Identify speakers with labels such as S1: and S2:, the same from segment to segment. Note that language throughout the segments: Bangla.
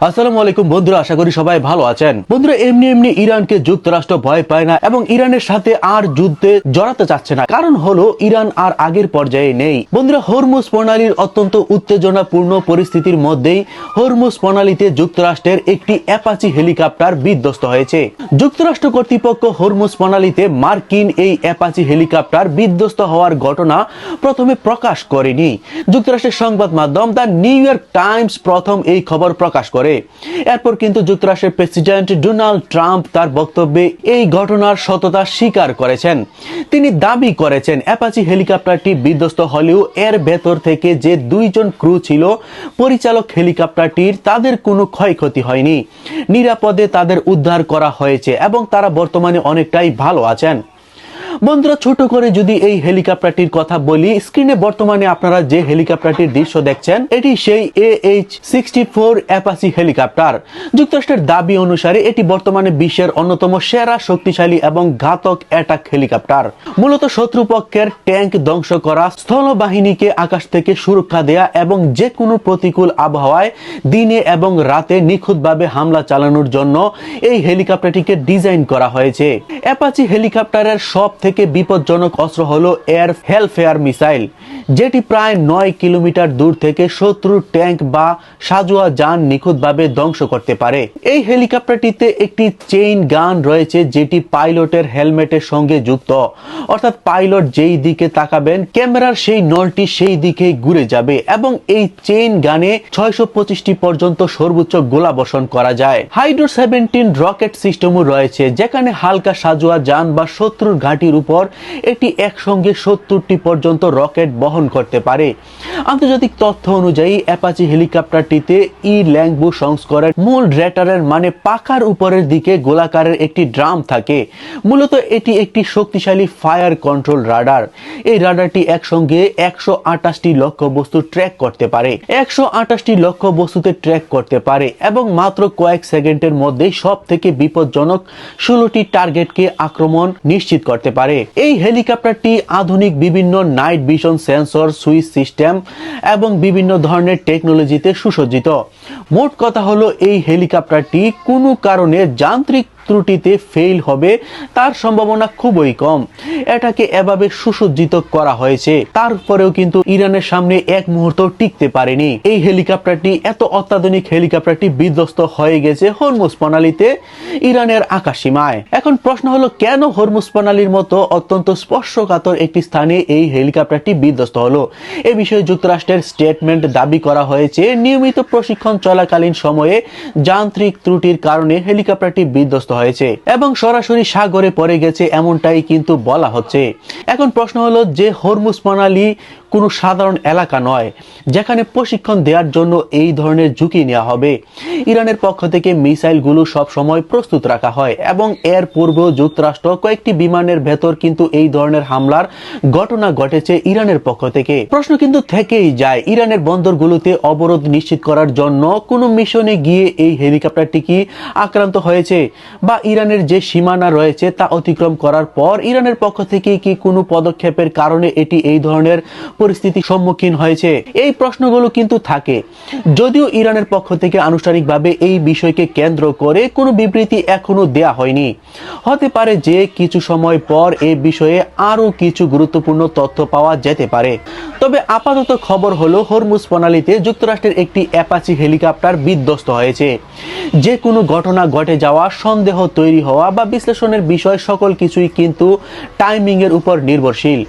S1: আসসালামু আলাইকুম বন্ধুরা, আশা করি সবাই ভালো আছেন। বন্ধুরা, এমনি ইরানকে যুক্তরাষ্ট্র ভয় পায় না এবং ইরানের সাথে আর যুদ্ধে জড়াতে চাচ্ছে না। কারণ হলো ইরান আর আগের পর্যায়ে নেই। বন্ধুরা, হরমুজ প্রণালীর অত্যন্ত উত্তেজনাপূর্ণ পরিস্থিতির মধ্যেই হরমুজ প্রণালীতে যুক্তরাষ্ট্রের একটি অ্যাপাচি হেলিকপ্টার বিধ্বস্ত হয়েছে। যুক্তরাষ্ট্র কর্তৃপক্ষ হরমুজ প্রণালীতে মার্কিন এই অ্যাপাচি হেলিকপ্টার বিধ্বস্ত হওয়ার ঘটনা প্রথমে প্রকাশ করেনি। যুক্তরাষ্ট্রের সংবাদ মাধ্যম দ্য নিউ ইয়র্ক টাইমস প্রথম এই খবর প্রকাশ করে। এরপর কিন্তু যুক্তরাষ্ট্রের প্রেসিডেন্ট ডোনাল্ড ট্রাম্প তার বক্তব্যে এই ঘটনার সত্যতা স্বীকার করেছেন। তিনি দাবি করেছেন অ্যাপাচি হেলিকপ্টারটি বিধ্বস্ত হলেও এর ভেতর থেকে যে দুইজন ক্রু ছিল পরিচালক হেলিকপ্টারটির, তাদের কোনো ক্ষয়ক্ষতি হয়নি। নিরাপদে তাদের উদ্ধার করা হয়েছে এবং তারা বর্তমানে অনেকটাই ভালো আছেন। বন্ধুরা, ছোট করে যদি এই হেলিকপ্টারটির কথা বলি, স্ক্রিনে বর্তমানে আপনারা যে হেলিকপ্টারটির দৃশ্য দেখছেন এটি সেই AH-64 অ্যাপাচি হেলিকপ্টার। যুক্তরাষ্ট্রের দাবি অনুসারে এটি বর্তমানে বিশ্বের অন্যতম সেরা শক্তিশালী এবং ঘাতক অ্যাটাক হেলিকপ্টার। মূলত শত্রুপক্ষের ট্যাঙ্ক ধ্বংস করা, স্থলবাহিনীকে আকাশ থেকে সুরক্ষা দেয়া এবং যে কোনো প্রতিকূল আবহাওয়ায় দিনে এবং রাতে নিখুঁতভাবে হামলা চালানোর জন্য এই হেলিকপ্টারটিকে ডিজাইন করা হয়েছে। অ্যাপাচি হেলিকপ্টারের সব থেকে বিপজ্জনক অস্ত্র হলো এয়ার হেলফেয়ার মিসাইল, যেটি প্রায় 9 কিলোমিটার দূর থেকে শত্রুর ট্যাঙ্ক বা সাজোয়া যান নিখুঁতভাবে ধ্বংস করতে পারে। এই হেলিকপ্টারটিতে একটি চেইন গান রয়েছে, যেটি পাইলটের হেলমেটের সঙ্গে যুক্ত। অর্থাৎ পাইলট যেই দিকে তাকাবেন ক্যামেরার সেই নলটি সেই দিকেই ঘুরে যাবে এবং এই চেইন গানে 625টি পর্যন্ত সর্বোচ্চ গোলা বর্ষণ করা যায়। হাইড্রো 17 রকেট সিস্টেমও রয়েছে, যেখানে হালকা সাজোয়া যান বা শত্রুর ঘাঁটির উপর এটি একসঙ্গে 70টি পর্যন্ত রকেট বহন করতে পারে। আন্তর্জাতিক তথ্য অনুযায়ী অ্যাপাচি হেলিকপ্টারটিতে ল্যাংবু সংস্করণের মূল রেটারের মানে পাখার উপরের দিকে গোলাকারের একটি ড্রাম থাকে। মূলত এটি একটি শক্তিশালী ফায়ার কন্ট্রোল রাডার। এই রাডারটি একসঙ্গে 128টি লক্ষ্য বস্তু ট্র্যাক করতে পারে। 128টি লক্ষ্য বস্তুতে ট্র্যাক করতে পারে এবং মাত্র কয়েক সেকেন্ডের মধ্যেই সব থেকে বিপজ্জনক 16টি টার্গেটকে আক্রমণ নিশ্চিত করতে পারে। এই হেলিকপ্টারটি আধুনিক বিভিন্ন night vision sensor, switch system এবং বিভিন্ন ধরনের টেকনোলজিতে সুসজ্জিত। মোট কথা হলো এই হেলিকপ্টারটি কোনো কারণে যান্ত্রিক ত্রুটিতে ফেল হবে তার সম্ভাবনা খুবই কম। এটাকে এভাবে সুসজ্জিত করা হয়েছে, তারপরেও কিন্তু ইরানের সামনে এক মুহূর্ত টিকতে পারেনি। এই হেলিকপ্টারটি, এত অত্যাধুনিক হেলিকপ্টারটি বিধ্বস্ত হয়ে গেছে হরমুজ প্রণালীতে, ইরানের আকাশসীমায়। এখন প্রশ্ন হলো, কেন হরমুজ প্রণালীর মতো অত্যন্ত স্পর্শকাতর একটি স্থানে এই হেলিকপ্টারটি বিধ্বস্ত হলো? এ বিষয়ে যুক্তরাষ্ট্রের স্টেটমেন্ট দাবি করা হয়েছে, নিয়মিত প্রশিক্ষণ চলাকালীন সময়ে যান্ত্রিক ত্রুটির কারণে হেলিকপ্টারটি বিধ্বস্ত হয়েছে এবং সরাসরি সাগরে পড়ে গেছে, এমনটাই কিন্তু বলা হচ্ছে। এখন প্রশ্ন হলো যে হরমুজ প্রণালী কোনো সাধারণ এলাকা নয় যেখানে প্রশিক্ষণ দেওয়ার জন্য এই ধরনের ঝুঁকি নেওয়া হবে। ইরানের পক্ষ থেকে মিসাইলগুলো সব সময় প্রস্তুত রাখা হয় এবং এর পূর্বেও যুক্তরাষ্ট্র কয়েকটি বিমানের ভেতর কিন্তু এই ধরনের হামলার ঘটনা ঘটেছে ইরানের পক্ষ থেকে। প্রশ্ন কিন্তু থেকেই যায়, ইরানের বন্দরগুলোতে অবরোধ নিশ্চিত করার জন্য কোনো মিশনে গিয়ে এই হেলিকপ্টারটি কি আক্রান্ত হয়েছে, বা ইরানের যে সীমানা রয়েছে তা অতিক্রম করার পর ইরানের পক্ষ থেকে কি কোনো পদক্ষেপের কারণে এটি এই ধরনের পরিস্থিতির সম্মুখীন হয়েছে? এই প্রশ্নগুলো কিন্তু থাকে। যদিও ইরানের পক্ষ থেকে আনুষ্ঠানিকভাবে এই বিষয়কে কেন্দ্র করে কোনো বিবৃতি এখনো দেয়া হয়নি। হতে পারে যে কিছু সময় পর এই বিষয়ে আরো কিছু গুরুত্বপূর্ণ তথ্য পাওয়া যেতে পারে। তবে আপাতত খবর হলো হরমুজ প্রণালীতে যুক্তরাষ্ট্রের একটি অ্যাপাচি হেলিকপ্টার বিধ্বস্ত হয়েছে। যে কোনো ঘটনা ঘটে যাওয়া, সন্দেহ তৈরি হওয়া বা বিশ্লেষণের বিষয় সকল কিছুই কিন্তু টাইমিং এর উপর নির্ভরশীল।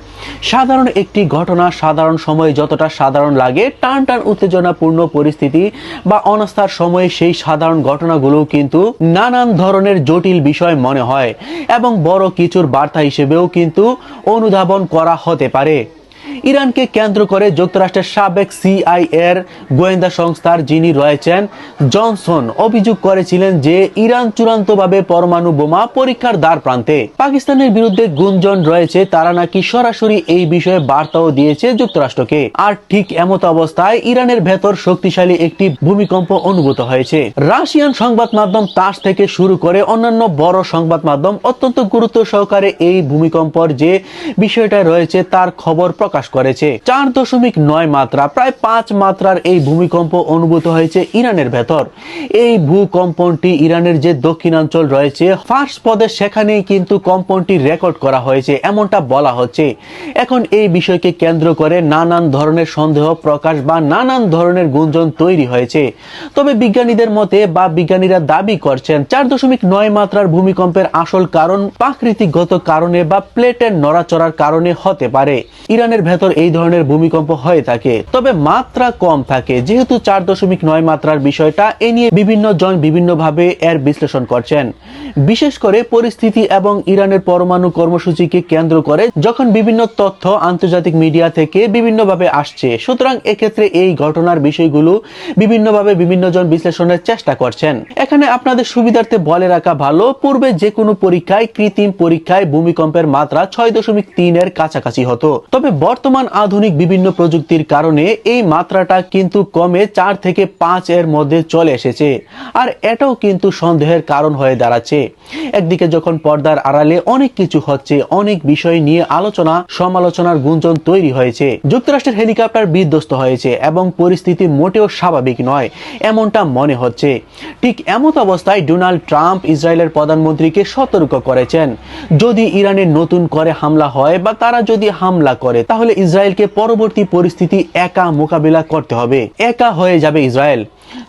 S1: সাধারণ একটি ঘটনা সাধারণ সময়ে যতটা সাধারণ লাগে, টান উত্তেজনাপূর্ণ পরিস্থিতি বা অনাস্থার সময়ে সেই সাধারণ ঘটনাগুলো কিন্তু নানান ধরনের জটিল বিষয় মনে হয় এবং বড় কিছুর বার্তা হিসেবেও কিন্তু অনুধাবন করা হতে পারে। ইরানকে কেন্দ্র করে যুক্তরাষ্ট্রের সাবেক CIA-এর গোয়েন্দা সংস্থার যিনি রয়েছেন জনসন অভিযোগ করেছিলেন যে ইরান চূড়ান্তভাবে পরমাণু বোমা পরীক্ষার দ্বার প্রান্তে। পাকিস্তানের বিরুদ্ধে গুঞ্জন রয়েছে তারা নাকি সরাসরি এই বিষয়ে বার্তাও দিয়েছে যুক্তরাষ্ট্রকে। আর ঠিক এমত অবস্থায় ইরানের ভেতর শক্তিশালী একটি ভূমিকম্প অনুভূত হয়েছে। রাশিয়ান সংবাদ মাধ্যম তাস থেকে শুরু করে অন্যান্য বড় সংবাদ মাধ্যম অত্যন্ত গুরুত্ব সহকারে এই ভূমিকম্পর যে বিষয়টা রয়েছে তার খবর প্রকাশ প্রকাশ করেছে। 4.9 মাত্রা, প্রায় 5 মাত্রার এই ভূমিকম্প অনুভূত হয়েছে ইরানের ভেতর। এই ভূকম্পনটি ইরানের যে দক্ষিণাঞ্চল রয়েছে ফার্স প্রদেশ, সেখানেই কিন্তু কম্পনটি রেকর্ড করা হয়েছে এমনটা বলা হচ্ছে। এখন এই বিষয়কে কেন্দ্র করে নানান ধরনের সন্দেহ প্রকাশ বা নানান ধরনের গুঞ্জন তৈরি হয়েছে। তবে বিজ্ঞানীদের মতে বা বিজ্ঞানীরা দাবি করছেন 4.9 মাত্রার ভূমিকম্পের আসল কারণ প্রাকৃতিকগত কারণে বা প্লেটের নড়াচড়ার কারণে হতে পারে। ইরানের ভেতর এই ধরনের ভূমিকম্প হয়ে থাকে, তবে মাত্রা কম থাকে। যেহেতু 4.9 মাত্রার বিষয়টা, এ নিয়ে বিভিন্ন জন বিভিন্নভাবে এর বিশ্লেষণ করছেন, বিশেষ করে পরিস্থিতি এবং ইরানের পরমাণু কর্মসূচিকে কেন্দ্র করে যখন বিভিন্ন তথ্য আন্তর্জাতিক মিডিয়া থেকে বিভিন্নভাবে আসছে। সুতরাং এক্ষেত্রে এই ঘটনার বিষয়গুলো বিভিন্নভাবে বিভিন্ন জন বিশ্লেষণের চেষ্টা করছেন। এখানে আপনাদের সুবিধার্থে বলে রাখা ভালো, পূর্বে যে কোনো পরীক্ষায়, কৃত্রিম পরীক্ষায় ভূমিকম্পের মাত্রা 6.3 এর কাছাকাছি হতো। তবে বর্তমান আধুনিক বিভিন্ন প্রযুক্তির কারণে এই মাত্রাটা কিন্তু কমে 4 থেকে 5 এর মধ্যে চলে এসেছে। আর এটাও কিন্তু সন্দেহের কারণ হয়ে দাঁড়াচ্ছে। একদিকে যখন পর্দার আড়ালে অনেক কিছু হচ্ছে, অনেক বিষয় নিয়ে আলোচনা সমালোচনার গুঞ্জন তৈরি হয়েছে। যুক্তরাষ্ট্রের হেলিকপ্টার বিধ্বস্ত হয়েছে এবং পরিস্থিতি মোটেও স্বাভাবিক নয় এমনটা মনে হচ্ছে। ঠিক এমত অবস্থায় ডোনাল্ড ট্রাম্প ইসরায়েলের প্রধানমন্ত্রীকে সতর্ক করেছেন, যদি ইরানের নতুন করে হামলা হয় বা তারা যদি হামলা করে, তাহলে ইসরায়েলকে পরবর্তী পরিস্থিতি একা মোকাবিলা করতে হবে। একা হয়ে যাবে ইসরায়েল,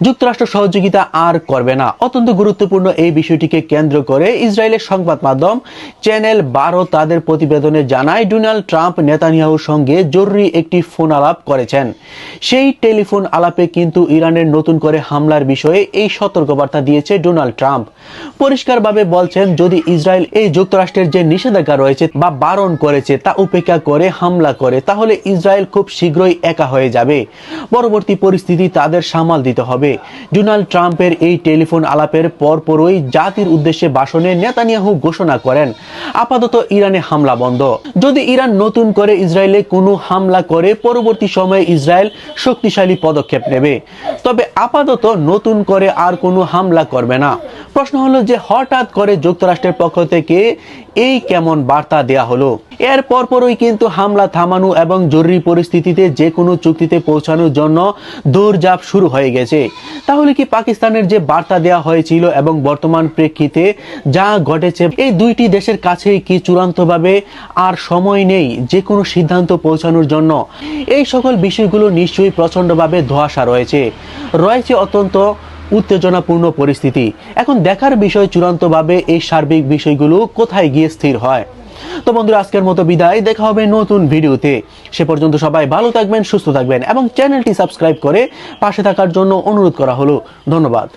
S1: যুক্তরাষ্ট্র সহযোগিতা আর করবে না। অত্যন্ত গুরুত্বপূর্ণ এই বিষয়টিকে কেন্দ্র করে ইসরায়েলের সংবাদ মাধ্যম চ্যানেল 12 তাদের প্রতিবেদনে জানায়, ডোনাল্ড ট্রাম্প নেতানিয়াহুর সঙ্গে জরুরি একটি ফোন আলাপ করেছেন। সেই টেলিফোন আলাপে কিন্তু ইরানের নতুন করে হামলার বিষয়ে এই সতর্কবার্তা দিয়েছে ডোনাল্ড ট্রাম্প। পরিষ্কারভাবে বলছেন, যদি ইসরায়েল এই যুক্তরাষ্ট্রের যে নিষেধাজ্ঞা রয়েছে বা বারণ করেছে তা উপেক্ষা করে হামলা করে, তাহলে ইসরায়েল খুব শীঘ্রই একা হয়ে যাবে। পরবর্তী পরিস্থিতি তাদের সামাল দিতে হবে। ডোনাল্ড ট্রাম্পের এই টেলিফোন আলাপের পরপরই জাতির উদ্দেশ্যে ভাষণে নেতানিয়াহু ঘোষণা করেন, আপাতত ইরানে হামলা বন্ধ। যদি ইরান নতুন করে ইসরায়েলে কোনো হামলা করে, পরবর্তী সময়ে ইসরায়েল শক্তিশালী পদক্ষেপ নেবে, তবে আপাতত নতুন করে আর কোনো হামলা করবে না। প্রশ্ন হলো যে হঠাৎ করে যুক্তরাষ্ট্রের পক্ষ থেকে এই কেমন বার্তা দেয়া হলো? এর পরপরই কিন্তু হামলা থামানো এবং জরুরি পরিস্থিতিতে যে কোনো চুক্তিতে পৌঁছানোর জন্য দৌড়ঝাঁপ শুরু হয়ে গেছে। তাহলে কি পাকিস্তানের যে বার্তা দেওয়া হয়েছিল এবং বর্তমান প্রেক্ষিতে যা ঘটেছে, এই দুইটি দেশের কাছেই কি চূড়ান্তভাবে আর সময় নেই যে কোনো সিদ্ধান্ত পৌঁছানোর জন্য? এই সকল বিষয়গুলো নিশ্চয়ই প্রচন্ডভাবে ধোঁয়াশা রয়েছে অত্যন্ত উত্তেজনাপূর্ণ পরিস্থিতি। এখন দেখার বিষয় চূড়ান্তভাবে এই সার্বিক বিষয়গুলো কোথায় গিয়ে স্থির হয়। তো বন্ধুরা, আজকের মতো বিদায়, দেখা হবে নতুন ভিডিওতে। সে পর্যন্ত সবাই ভালো থাকবেন, সুস্থ থাকবেন এবং চ্যানেলটি সাবস্ক্রাইব করে পাশে থাকার জন্য অনুরোধ করা হলো। ধন্যবাদ।